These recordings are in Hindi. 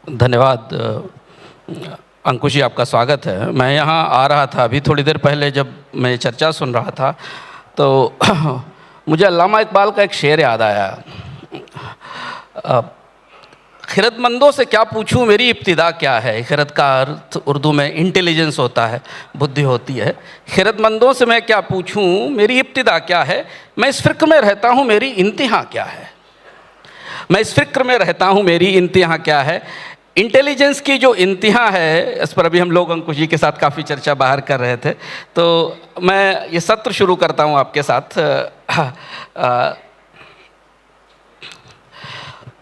धन्यवाद अंकुश जी, आपका स्वागत है। मैं यहाँ आ रहा था अभी थोड़ी देर पहले, जब मैं चर्चा सुन रहा था तो मुझे अल्लामा इकबाल का एक शेर याद आया। खिरदमंदों से क्या पूछूं मेरी इब्तिदा क्या है। खिरद का अर्थ उर्दू में इंटेलिजेंस होता है, बुद्धि होती है। खिरदमंदों से मैं क्या पूछूं मेरी इब्तिदा क्या है। मैं इस फ़िक्र में रहता हूं मेरी इंतहा क्या है। मैं इस फ़िक्र में रहता हूं मेरी इंतहा क्या है। इंटेलिजेंस की जो इंतहा है, इस पर अभी हम लोग अंकुश जी के साथ काफ़ी चर्चा बाहर कर रहे थे। तो मैं ये सत्र शुरू करता हूं आपके साथ।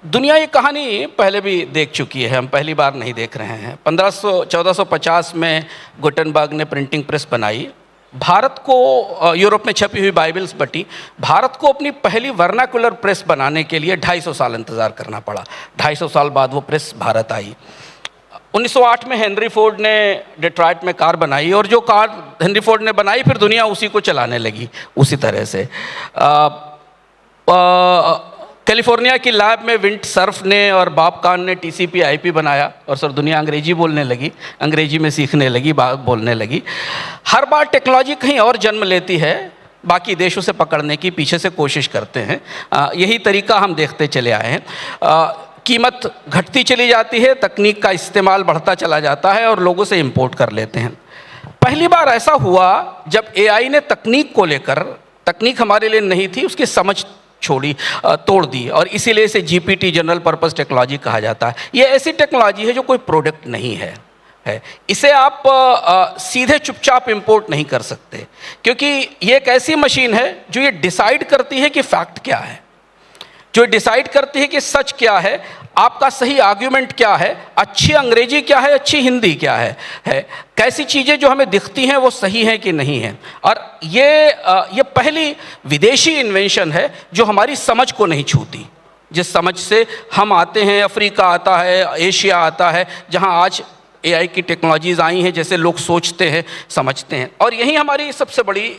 दुनिया ये कहानी पहले भी देख चुकी है, हम पहली बार नहीं देख रहे हैं। 1450 में गुटेनबर्ग ने प्रिंटिंग प्रेस बनाई। भारत को, यूरोप में छपी हुई बाइबल्स बटी। भारत को अपनी पहली वर्नाकुलर प्रेस बनाने के लिए 250 साल इंतज़ार करना पड़ा। 250 साल बाद वो प्रेस भारत आई। 1908 में हेनरी फोर्ड ने डेट्रॉइट में कार बनाई, और जो कार हेनरी फोर्ड ने बनाई फिर दुनिया उसी को चलाने लगी उसी तरह से। कैलिफोर्निया की लैब में विंट सर्फ ने और बॉब कान ने टीसीपी आईपी बनाया, और सर दुनिया अंग्रेजी बोलने लगी, अंग्रेजी में सीखने लगी, बोलने लगी। हर बार टेक्नोलॉजी कहीं और जन्म लेती है, बाकी देशों से पकड़ने की पीछे से कोशिश करते हैं। यही तरीका हम देखते चले आए हैं। कीमत घटती चली जाती है, तकनीक का इस्तेमाल बढ़ता चला जाता है, और लोगों से इंपोर्ट कर लेते हैं। पहली बार ऐसा हुआ जब एआई ने तकनीक को लेकर, तकनीक हमारे लिए नहीं थी, उसकी समझ तोड़ दी, और इसीलिए इसे जीपीटी, जनरल पर्पस टेक्नोलॉजी कहा जाता है। ये ऐसी टेक्नोलॉजी है जो कोई प्रोडक्ट नहीं है। इसे आप सीधे चुपचाप इंपोर्ट नहीं कर सकते, क्योंकि ये एक ऐसी मशीन है जो ये डिसाइड करती है कि फैक्ट क्या है, जो डिसाइड करती है कि सच क्या है, आपका सही आर्ग्यूमेंट क्या है, अच्छी अंग्रेजी क्या है, अच्छी हिंदी क्या है, कैसी चीज़ें जो हमें दिखती हैं वो सही हैं कि नहीं हैं। और ये पहली विदेशी इन्वेंशन है जो हमारी समझ को नहीं छूती। जिस समझ से हम आते हैं, अफ्रीका आता है, एशिया आता है, जहां आज एआई की टेक्नोलॉजीज़ आई हैं, जैसे लोग सोचते हैं, समझते हैं। और यही हमारी सबसे बड़ी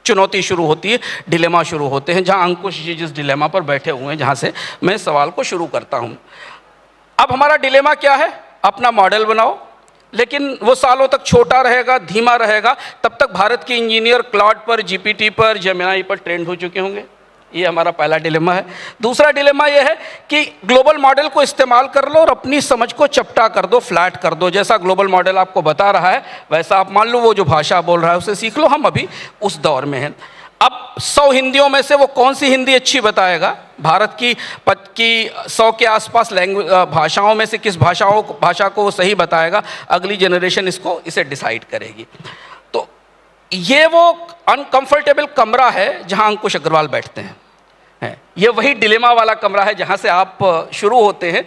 चुनौती शुरू होती है, डिलेमा शुरू होते हैं, जहां अंकुश जी जिस डिलेमा पर बैठे हुए हैं, जहां से मैं सवाल को शुरू करता हूं। अब हमारा डिलेमा क्या है? अपना मॉडल बनाओ, लेकिन वो सालों तक छोटा रहेगा, धीमा रहेगा। तब तक भारत के इंजीनियर क्लाउड पर, जीपीटी पर, जेमिनी पर ट्रेंड हो चुके होंगे। ये हमारा पहला डिलेमा है। दूसरा डिलेमा ये है कि ग्लोबल मॉडल को इस्तेमाल कर लो और अपनी समझ को चपटा कर दो, फ्लैट कर दो। जैसा ग्लोबल मॉडल आपको बता रहा है वैसा आप मान लो वो जो भाषा बोल रहा है उसे सीख लो। हम अभी उस दौर में हैं। अब 100 हिंदियों में से वो कौन सी हिंदी अच्छी बताएगा? भारत की 100 के आसपास भाषाओं में से किस भाषा को वो सही बताएगा? अगली जनरेशन इसे डिसाइड करेगी। तो ये वो अनकंफर्टेबल कमरा है जहां अंकुश अग्रवाल बैठते हैं। ये वही डिलेमा वाला कमरा है जहां से आप शुरू होते हैं।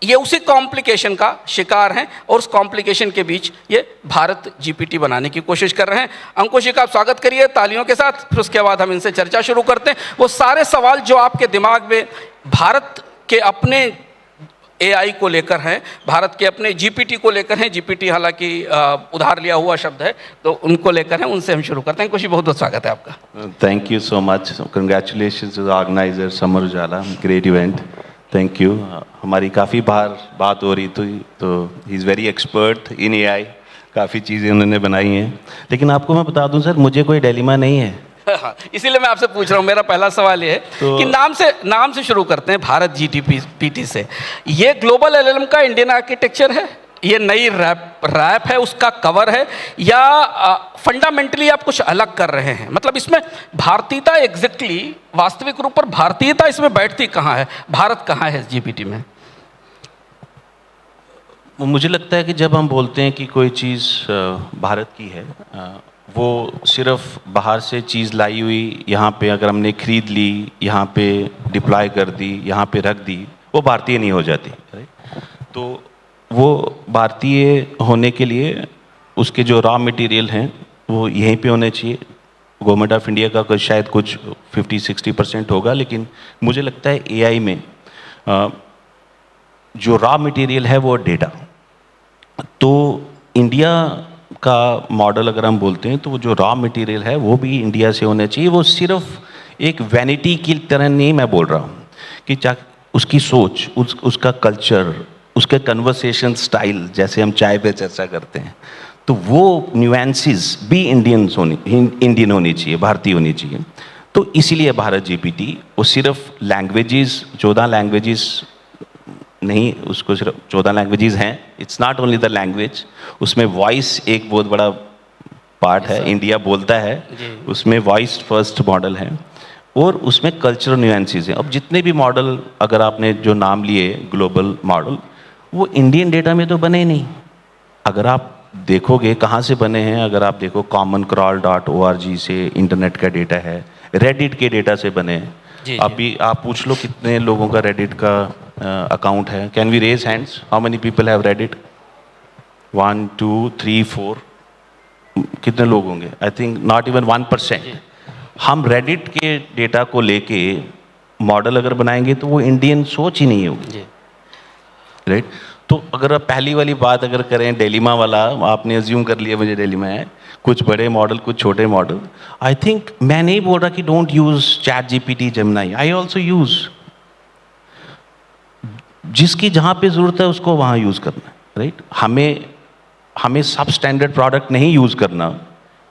ये उसी कॉम्प्लिकेशन का शिकार हैं, और उस कॉम्प्लिकेशन के बीच ये भारत जीपीटी बनाने की कोशिश कर रहे हैं। अंकुश जी का आप स्वागत करिए तालियों के साथ। फिर उसके बाद हम इनसे चर्चा शुरू करते हैं। वो सारे सवाल जो आपके दिमाग में भारत के अपने एआई को लेकर हैं, भारत के अपने जीपीटी को लेकर हैं, जीपीटी हालांकि उधार लिया हुआ शब्द है, तो उनको लेकर हैं, उनसे हम शुरू करते हैं। अंकुश जी, बहुत बहुत स्वागत है आपका। Thank you so much. Congratulations to the organizer Samar Ujala, great event. Thank you. हमारी काफ़ी बार बात हो रही थी, तो he is very expert in AI. काफ़ी चीज़ें उन्होंने बनाई हैं, लेकिन आपको मैं बता दूं सर, मुझे कोई डिलेमा नहीं है। इसीलिए मैं आपसे पूछ रहा हूँ। मेरा पहला सवाल ये है कि नाम से शुरू करते हैं, भारत जीपीटी से। ये ग्लोबल एलएलएम का इंडियन आर्किटेक्चर है, ये नई रैप है, उसका कवर है, या फंडामेंटली आप कुछ अलग कर रहे हैं? मतलब इसमें भारतीयता एग्जैक्टली, वास्तविक रूप पर भारतीयता इसमें बैठती कहाँ है? भारत कहाँ है इस जीपीटी में? मुझे लगता है कि जब हम बोलते हैं कि कोई चीज़ भारत की है, वो सिर्फ बाहर से चीज़ लाई हुई, यहाँ पे अगर हमने खरीद ली, यहाँ पे डिप्लॉय कर दी, यहाँ पे रख दी, वो भारतीय नहीं हो जाती। तो वो भारतीय होने के लिए उसके जो रॉ मटेरियल हैं वो यहीं पे होने चाहिए। गवर्नमेंट ऑफ इंडिया का शायद कुछ 50-60% होगा, लेकिन मुझे लगता है एआई में जो रॉ मटेरियल है वो डेटा। तो इंडिया का मॉडल अगर हम बोलते हैं तो वो जो रॉ मटेरियल है वो भी इंडिया से होना चाहिए। वो सिर्फ एक वैनिटी की तरह नहीं मैं बोल रहा हूँ कि उसकी सोच, उसका कल्चर, उसके कन्वर्सेशन स्टाइल, जैसे हम चाय पे चर्चा करते हैं, तो वो न्यूएंसेस भी इंडियन होनी चाहिए, भारतीय होनी चाहिए। तो इसीलिए भारत जीपीटी वो सिर्फ लैंग्वेजेस, 14 लैंग्वेजेस नहीं, उसको सिर्फ 14 लैंग्वेजेस हैं। It's not only the language, उसमें वॉइस एक बहुत बड़ा पार्ट है। इंडिया बोलता है, उसमें वॉइस फर्स्ट मॉडल है, और उसमें कल्चरल न्यूएंसेस हैं। अब जितने भी मॉडल अगर आपने जो नाम लिए ग्लोबल मॉडल, वो इंडियन डेटा में तो बने नहीं। अगर आप देखोगे कहाँ से बने हैं, अगर आप देखो commoncrawl.org से इंटरनेट का डेटा है, रेडिट के डेटा से बने हैं। अभी आप पूछ लो कितने लोगों का रेडिट का अकाउंट है। Can we raise hands, how many people have Reddit? 1 2 3 4, कितने लोग होंगे? I think not even 1%। हम रेडिट के डेटा को लेके मॉडल अगर बनाएंगे तो वो इंडियन सोच ही नहीं होगी, राइट? तो अगर आप पहली वाली बात अगर करें डेलिमा वाला, आपने अज्यूम कर लिया मुझे डेलिमा है, कुछ बड़े मॉडल कुछ छोटे मॉडल। आई थिंक मैं नहीं बोल रहा कि don't use chat GPT, Gemini, I also use. जिसकी जहाँ पे ज़रूरत है उसको वहाँ यूज़ करना, राइट? हमें सब स्टैंडर्ड प्रोडक्ट नहीं यूज़ करना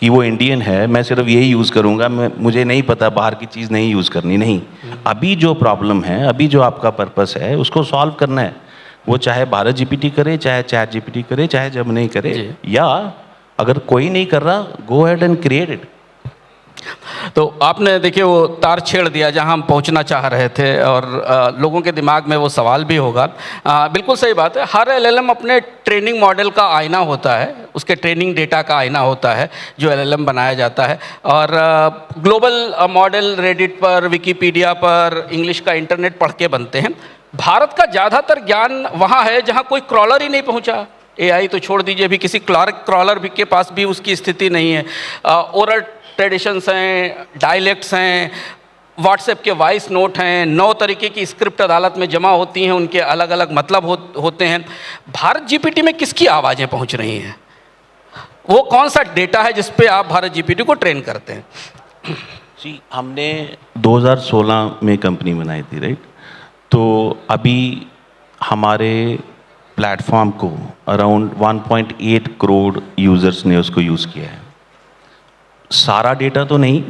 कि वो इंडियन है, मैं सिर्फ यही यूज़ करूँगा, मुझे नहीं पता बाहर की चीज़ नहीं यूज़ करनी, नहीं। अभी जो प्रॉब्लम है, अभी जो आपका पर्पस है, उसको सॉल्व करना है। वो चाहे भारत जीपीटी करे, चाहे चैट जीपीटी करे, चाहे जेमिनी करे, या अगर कोई नहीं कर रहा, go ahead and create it. तो आपने देखिए वो तार छेड़ दिया जहां हम पहुंचना चाह रहे थे, और लोगों के दिमाग में वो सवाल भी होगा। बिल्कुल सही बात है, हर एलएलएम अपने ट्रेनिंग मॉडल का आईना होता है, उसके ट्रेनिंग डेटा का आईना होता है जो एलएलएम बनाया जाता है। और ग्लोबल मॉडल रेडिट पर, विकिपीडिया पर, इंग्लिश का इंटरनेट पढ़ के बनते हैं। भारत का ज़्यादातर ज्ञान वहाँ है जहाँ कोई क्रॉलर ही नहीं पहुँचा। एआई तो छोड़ दीजिए, अभी किसी क्रॉलर भी के पास भी उसकी स्थिति नहीं है। ओरल ट्रेडिशंस हैं, डायलेक्ट्स हैं, व्हाट्सएप के वॉइस नोट हैं, 9 तरीके की स्क्रिप्ट अदालत में जमा होती हैं, उनके अलग अलग मतलब होते हैं। भारत जीपीटी में किसकी आवाज़ें पहुंच रही हैं? वो कौन सा डेटा है जिस पे आप भारत जीपीटी को ट्रेन करते हैं? जी, हमने 2016 में कंपनी बनाई थी, राइट? तो अभी हमारे प्लेटफॉर्म को अराउंड 1.8 करोड़ यूज़र्स ने उसको यूज़ किया है। सारा डेटा तो नहीं,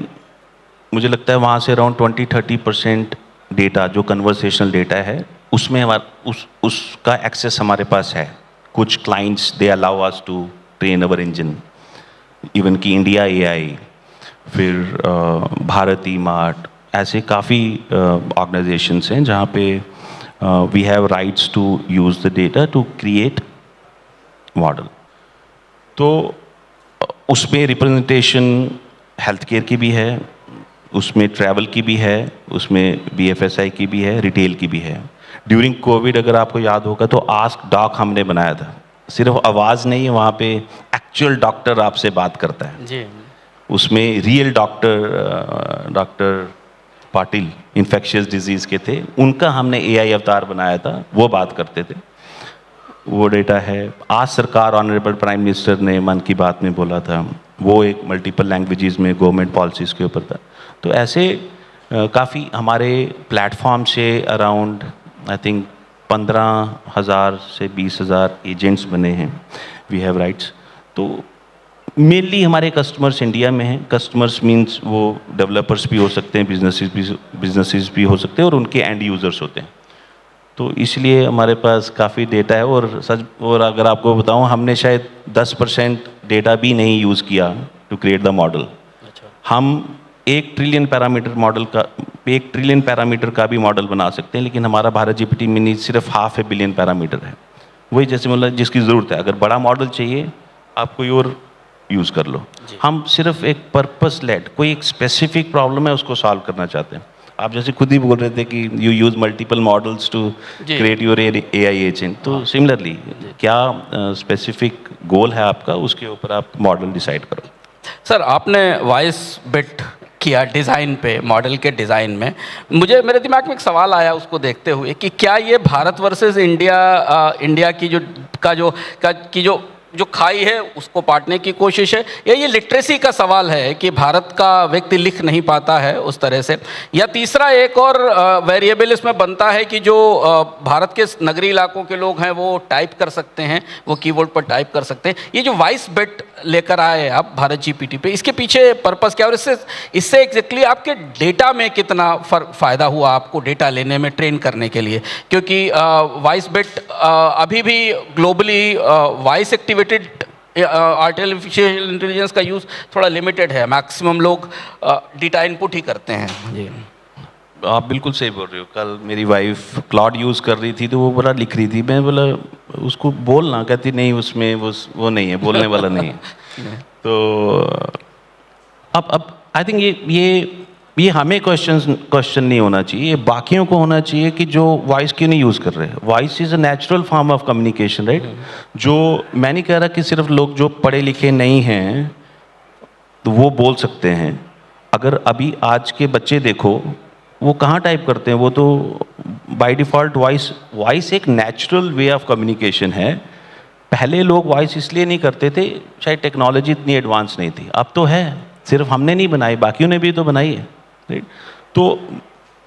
मुझे लगता है वहाँ से अराउंड 20-30% डेटा जो कन्वर्सेशनल डेटा है, उसमें हमारा उसका एक्सेस हमारे पास है। कुछ clients they allow us to train our engine, even कि इंडिया एआई, फिर भारत ई मार्ट, ऐसे काफ़ी ऑर्गेनाइजेशंस हैं जहाँ पे we have rights to use the data to create model. तो उसमें रिप्रेजेंटेशन हेल्थ केयर की भी है, उसमें ट्रैवल की भी है, उसमें बीएफएसआई की भी है, रिटेल की भी है। ड्यूरिंग कोविड अगर आपको याद होगा तो आस्क डॉक हमने बनाया था। सिर्फ आवाज़ नहीं है, वहाँ पे एक्चुअल डॉक्टर आपसे बात करता है जी। उसमें real doctor Patil infectious disease के थे, उनका हमने एआई अवतार बनाया था, वो बात करते थे। वो डेटा है। आज सरकार, ऑनरेबल प्राइम मिनिस्टर ने मन की बात में बोला था, वो एक मल्टीपल लैंग्वेजेस में गवर्नमेंट पॉलिसीज़ के ऊपर था। तो ऐसे काफ़ी हमारे प्लेटफॉर्म से अराउंड आई थिंक 15,000 से 20,000 एजेंट्स बने हैं। We have rights. तो मेनली हमारे कस्टमर्स इंडिया में हैं। कस्टमर्स मींस वो डेवलपर्स भी हो सकते हैं, बिजनेसेस भी हो सकते हैं, और उनके एंड यूज़र्स होते हैं। तो इसलिए हमारे पास काफ़ी डेटा है। और अगर आपको बताऊं, हमने शायद 10% डेटा भी नहीं यूज़ किया टू क्रिएट द मॉडल। हम 1 ट्रिलियन पैरामीटर का भी मॉडल बना सकते हैं, लेकिन हमारा भारत जीपीटी मिनी सिर्फ 500 मिलियन पैरामीटर है। वही जैसे मतलब जिसकी ज़रूरत है, अगर बड़ा मॉडल चाहिए आप कोई और यूज़ कर लो। हम सिर्फ एक पर्पस लेड, कोई एक स्पेसिफिक प्रॉब्लम है उसको सॉल्व करना चाहते हैं। आप जैसे खुद ही बोल रहे थे कि you use multiple models to create your AI agent, तो सिमिलरली क्या स्पेसिफिक गोल है आपका, उसके ऊपर आप मॉडल डिसाइड करो। सर, आपने वॉइस बिट किया डिज़ाइन पे, मॉडल के डिज़ाइन में, मेरे दिमाग में एक सवाल आया उसको देखते हुए कि क्या ये भारत वर्सेस इंडिया की जो जो खाई है उसको पाटने की कोशिश है, या ये लिटरेसी का सवाल है कि भारत का व्यक्ति लिख नहीं पाता है उस तरह से, या तीसरा एक और वेरिएबल इसमें बनता है कि जो भारत के नगरीय इलाकों के लोग हैं वो टाइप कर सकते हैं, वो कीबोर्ड पर टाइप कर सकते हैं। ये जो वॉइस बिट लेकर आए आप भारत जीपीटी पे, इसके पीछे पर्पस क्या, और इससे एग्जैक्टली आपके डेटा में कितना फ़ायदा हुआ आपको डेटा लेने में, ट्रेन करने के लिए? क्योंकि वॉइस बिट अभी भी globally voice activated artificial intelligence का यूज़ थोड़ा लिमिटेड है, मैक्सिमम लोग डेटा इनपुट ही करते हैं। जी, आप बिल्कुल सही बोल रहे हो। कल मेरी वाइफ क्लाउड यूज़ कर रही थी तो वो बड़ा लिख रही थी, मैं बोला उसको बोलना, कहती नहीं उसमें वो नहीं है, बोलने वाला नहीं है। तो अब आई थिंक ये हमें क्वेश्चन नहीं होना चाहिए, ये बाकियों को होना चाहिए कि जो वॉइस क्यों नहीं यूज़ कर रहे हैं। Voice is a natural form of communication, right? जो मैं नहीं कह रहा कि सिर्फ लोग जो पढ़े लिखे नहीं हैं तो वो बोल सकते हैं। अगर अभी आज के बच्चे देखो वो कहाँ टाइप करते हैं, वो तो बाय डिफ़ॉल्ट वॉइस एक नेचुरल वे ऑफ कम्युनिकेशन है। पहले लोग वॉइस इसलिए नहीं करते थे, शायद टेक्नोलॉजी इतनी एडवांस नहीं थी। अब तो है, सिर्फ हमने नहीं बनाई, बाकियों ने भी तो बनाई है, राइट? तो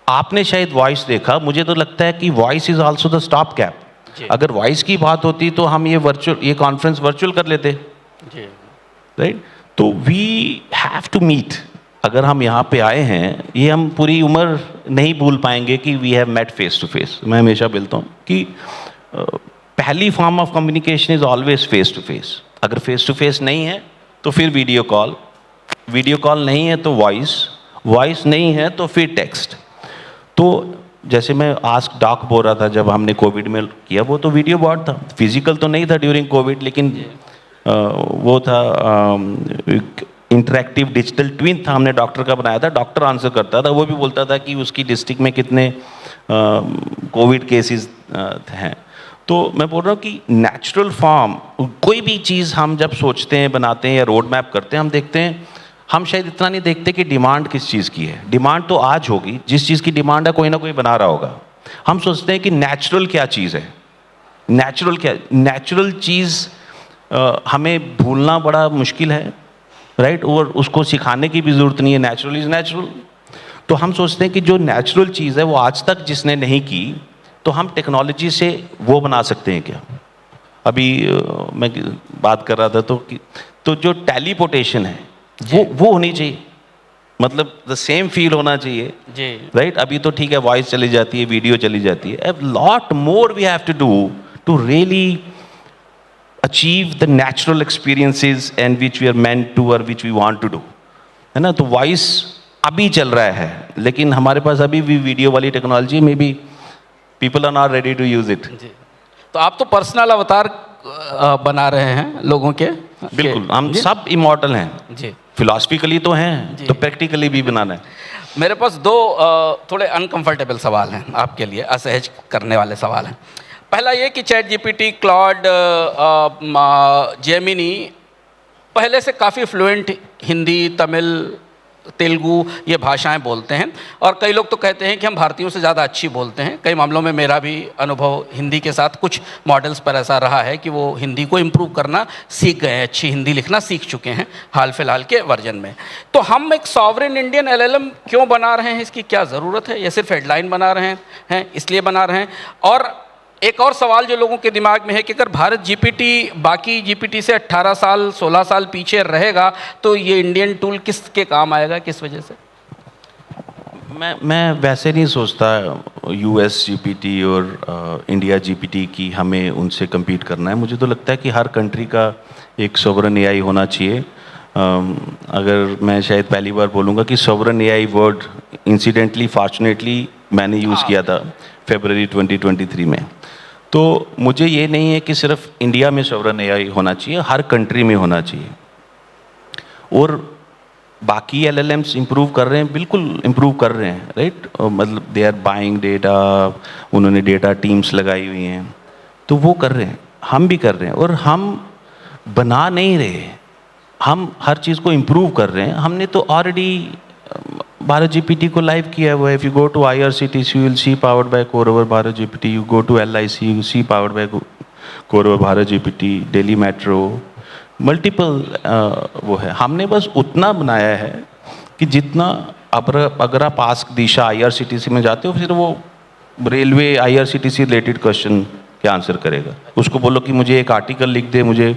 आपने शायद वॉइस देखा, मुझे तो लगता है कि voice is also the stop cap. अगर वॉइस की बात होती तो हम ये कॉन्फ्रेंस वर्चुअल कर लेते, राइट? तो वी हैव टू मीट। अगर हम यहाँ पे आए हैं, ये हम पूरी उम्र नहीं भूल पाएंगे कि we have met face to face. मैं हमेशा बोलता हूँ कि पहली form of communication is always face to face. अगर फेस टू फेस नहीं है तो फिर वीडियो कॉल नहीं है तो वॉइस नहीं है तो फिर टेक्स्ट। तो जैसे मैं आस्क डॉक बोल रहा था, जब हमने कोविड में किया वो तो वीडियो बॉट था, फिजिकल तो नहीं था ड्यूरिंग कोविड, लेकिन वो था इंटरेक्टिव डिजिटल ट्विन था, हमने डॉक्टर का बनाया था। डॉक्टर आंसर करता था, वो भी बोलता था कि उसकी डिस्ट्रिक्ट में कितने कोविड केसेस हैं। तो मैं बोल रहा हूँ कि नेचुरल फॉर्म, कोई भी चीज़ हम जब सोचते हैं, बनाते हैं या रोड मैप करते हैं, हम देखते हैं, हम शायद इतना नहीं देखते कि डिमांड किस चीज़ की है। डिमांड तो आज होगी, जिस चीज़ की डिमांड है कोई ना कोई बना रहा होगा। हम सोचते हैं कि नेचुरल क्या चीज़ है, नेचुरल चीज़ हमें भूलना बड़ा मुश्किल है, राइट? और उसको सिखाने की भी ज़रूरत नहीं है, नेचुरल इज़ नेचुरल। तो हम सोचते हैं कि जो नेचुरल चीज़ है वो आज तक जिसने नहीं की, तो हम टेक्नोलॉजी से वो बना सकते हैं क्या? अभी मैं बात कर रहा था तो जो टेलीपोर्टेशन है वो होनी चाहिए, मतलब द सेम फील होना चाहिए जी, राइट? अभी तो ठीक है, वॉइस चली जाती है, वीडियो चली जाती है। अब lot more we have to do to really achieve the natural experiences and which we are meant to और which we want to do, है ना? तो वॉइस अभी चल रहा है, लेकिन हमारे पास अभी भी वीडियो वाली टेक्नोलॉजी में भी people are not ready to use it. तो आप तो पर्सनल अवतार बना रहे हैं लोगों के। बिल्कुल, हम सब इमॉर्टल हैं जी, फिलॉसफिकली तो हैं, तो प्रैक्टिकली भी बनाना है। मेरे पास दो थोड़े अनकंफर्टेबल सवाल हैं आपके लिए, असहज करने वाले सवाल हैं। पहला ये कि चैट जीपीटी, क्लॉड, जेमिनी पहले से काफ़ी फ्लुएंट हिंदी, तमिल, तेलुगु ये भाषाएं बोलते हैं, और कई लोग तो कहते हैं कि हम भारतीयों से ज़्यादा अच्छी बोलते हैं। कई मामलों में मेरा भी अनुभव हिंदी के साथ कुछ मॉडल्स पर ऐसा रहा है कि वो हिंदी को इम्प्रूव करना सीख गए हैं, अच्छी हिंदी लिखना सीख चुके हैं हाल फिलहाल के वर्जन में। तो हम एक सॉवरेन इंडियन एलएलएम क्यों बना रहे हैं, इसकी क्या ज़रूरत है? या सिर्फ हेडलाइन बना रहे हैं इसलिए बना रहे हैं? और एक और सवाल जो लोगों के दिमाग में है कि अगर भारत जीपीटी बाकी जीपीटी से 18 साल 16 साल पीछे रहेगा तो ये इंडियन टूल किसके काम आएगा, किस वजह से? मैं वैसे नहीं सोचता यूएस जीपीटी और इंडिया जीपीटी की हमें उनसे compete करना है। मुझे तो लगता है कि हर कंट्री का एक सोवरेन एआई होना चाहिए। अगर मैं शायद पहली बार बोलूँगा कि sovereign AI word incidentally fortunately मैंने यूज़ किया था फरवरी 2023 में। तो मुझे ये नहीं है कि सिर्फ इंडिया में सोवरेन एआई होना चाहिए, हर कंट्री में होना चाहिए। और बाकी एलएलएम्स इम्प्रूव कर रहे हैं, बिल्कुल इम्प्रूव कर रहे हैं, राइट? मतलब दे आर बाइंग डेटा, उन्होंने डेटा टीम्स लगाई हुई हैं, तो वो कर रहे हैं, हम भी कर रहे हैं। और हम बना नहीं रहे, हम हर चीज़ को इम्प्रूव कर रहे हैं। हमने तो ऑलरेडी भारत जीपीटी को लाइव किया हुआ है। If you go to IRCTC, you will see powered by CoRover Bharat GPT. You go to LIC, you see powered by CoRover Bharat GPT, Delhi metro, multiple वो है। हमने बस उतना बनाया है कि जितना अगर आप आस्क दिशा IRCTC में जाते हो, फिर वो रेलवे IRCTC रिलेटेड क्वेश्चन के आंसर करेगा। उसको बोलो कि मुझे एक आर्टिकल लिख दे, मुझे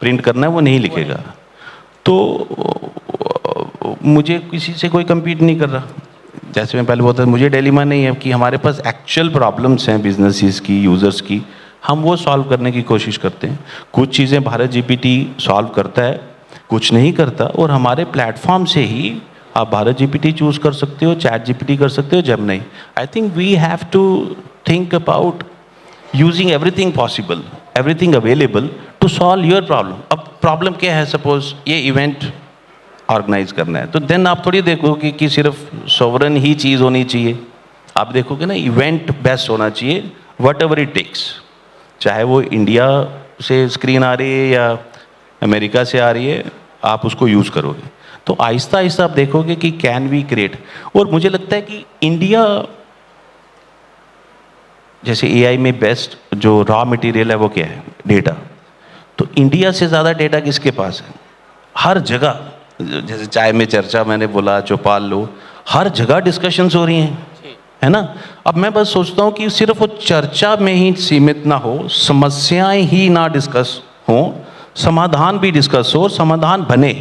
प्रिंट करना है, वो नहीं लिखेगा। तो मुझे किसी से कोई कम्पीट नहीं कर रहा। जैसे मैं पहले बोलता था, मुझे डिलेमा नहीं है कि हमारे पास एक्चुअल प्रॉब्लम्स हैं बिजनेसेस की, यूज़र्स की, हम वो सॉल्व करने की कोशिश करते हैं। कुछ चीज़ें भारत जीपीटी सॉल्व करता है, कुछ नहीं करता, और हमारे प्लेटफॉर्म से ही आप भारत जीपीटी चूज़ कर सकते हो, चैट जीपीटी कर सकते हो, Gemini. I think we have to think about using everything possible, everything available to solve your problem. अब प्रॉब्लम क्या है? सपोज ये इवेंट ऑर्गेनाइज करना है, तो देन आप थोड़ी देखोगे कि सिर्फ सॉवरन ही चीज़ होनी चाहिए। आप देखोगे ना, इवेंट बेस्ट होना चाहिए, वट एवर इट टेक्स। चाहे वो इंडिया से स्क्रीन आ रही है या अमेरिका से आ रही है, आप उसको यूज़ करोगे। तो आहिस्ता आहिस्ता आप देखोगे कि कैन वी क्रिएट। और मुझे लगता है कि इंडिया, जैसे AI में बेस्ट जो रॉ मटेरियल है वो क्या है? डेटा। तो इंडिया से ज़्यादा डेटा किसके पास है? हर जगह, जैसे चाय में चर्चा मैंने बोला, चौपाल लो, हर जगह डिस्कशंस हो रही हैं, है ना। अब मैं बस सोचता हूँ कि सिर्फ वो चर्चा में ही सीमित ना हो, समस्याएं ही ना डिस्कस हो, समाधान भी डिस्कस हो, समाधान बने।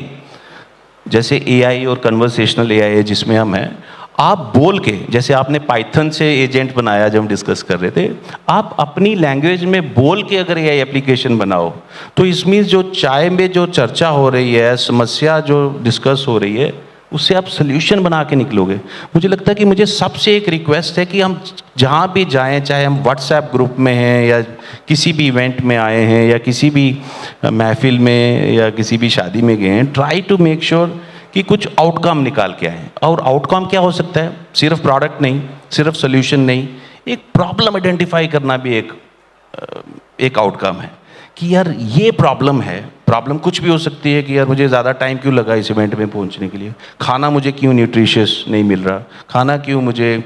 जैसे AI और कन्वर्सेशनल AI है जिसमें हम हैं, आप बोल के, जैसे आपने पाइथन से एजेंट बनाया जब हम डिस्कस कर रहे थे, आप अपनी लैंग्वेज में बोल के अगर AI एप्लीकेशन बनाओ, तो इसमें जो चाय में जो चर्चा हो रही है, समस्या जो डिस्कस हो रही है, उससे आप सोल्यूशन बना के निकलोगे। मुझे लगता है कि मुझे सबसे एक रिक्वेस्ट है कि हम जहाँ भी जाएं, चाहे हम व्हाट्सएप ग्रुप में हैं या किसी भी इवेंट में आए हैं या किसी भी महफिल में या किसी भी शादी में गए हैं, ट्राई टू मेक श्योर कि कुछ आउटकम निकाल के आएँ। और आउटकम क्या हो सकता है? सिर्फ प्रोडक्ट नहीं, सिर्फ सोल्यूशन नहीं, एक प्रॉब्लम आइडेंटिफाई करना भी एक आउटकम है कि यार ये प्रॉब्लम है। प्रॉब्लम कुछ भी हो सकती है कि यार मुझे ज़्यादा टाइम क्यों लगा इस इवेंट में पहुंचने के लिए, खाना मुझे क्यों न्यूट्रिशियस नहीं मिल रहा, खाना क्यों मुझे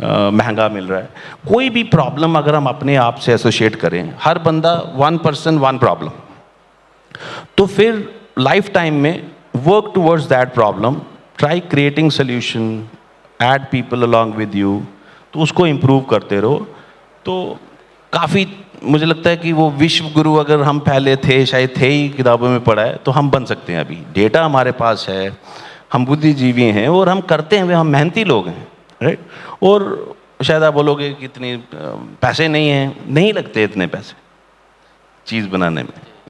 महंगा मिल रहा है। कोई भी प्रॉब्लम अगर हम अपने आप से एसोशिएट करें, हर बंदा 1 पर्सन 1 प्रॉब्लम, तो फिर लाइफ टाइम में work towards that problem, try creating solution, add people along with you, तो उसको इम्प्रूव करते रहो। तो काफ़ी मुझे लगता है कि वो विश्व गुरु अगर हम पहले थे, शायद थे ही, किताबों में पढ़ा है, तो हम बन सकते हैं। अभी डेटा हमारे पास है, हम बुद्धिजीवी हैं और हम करते हैं, हम मेहनती लोग हैं, राइट। और शायद आप बोलोगे कि इतने पैसे नहीं हैं, नहीं लगते इतने पैसे चीज़ बनाने में।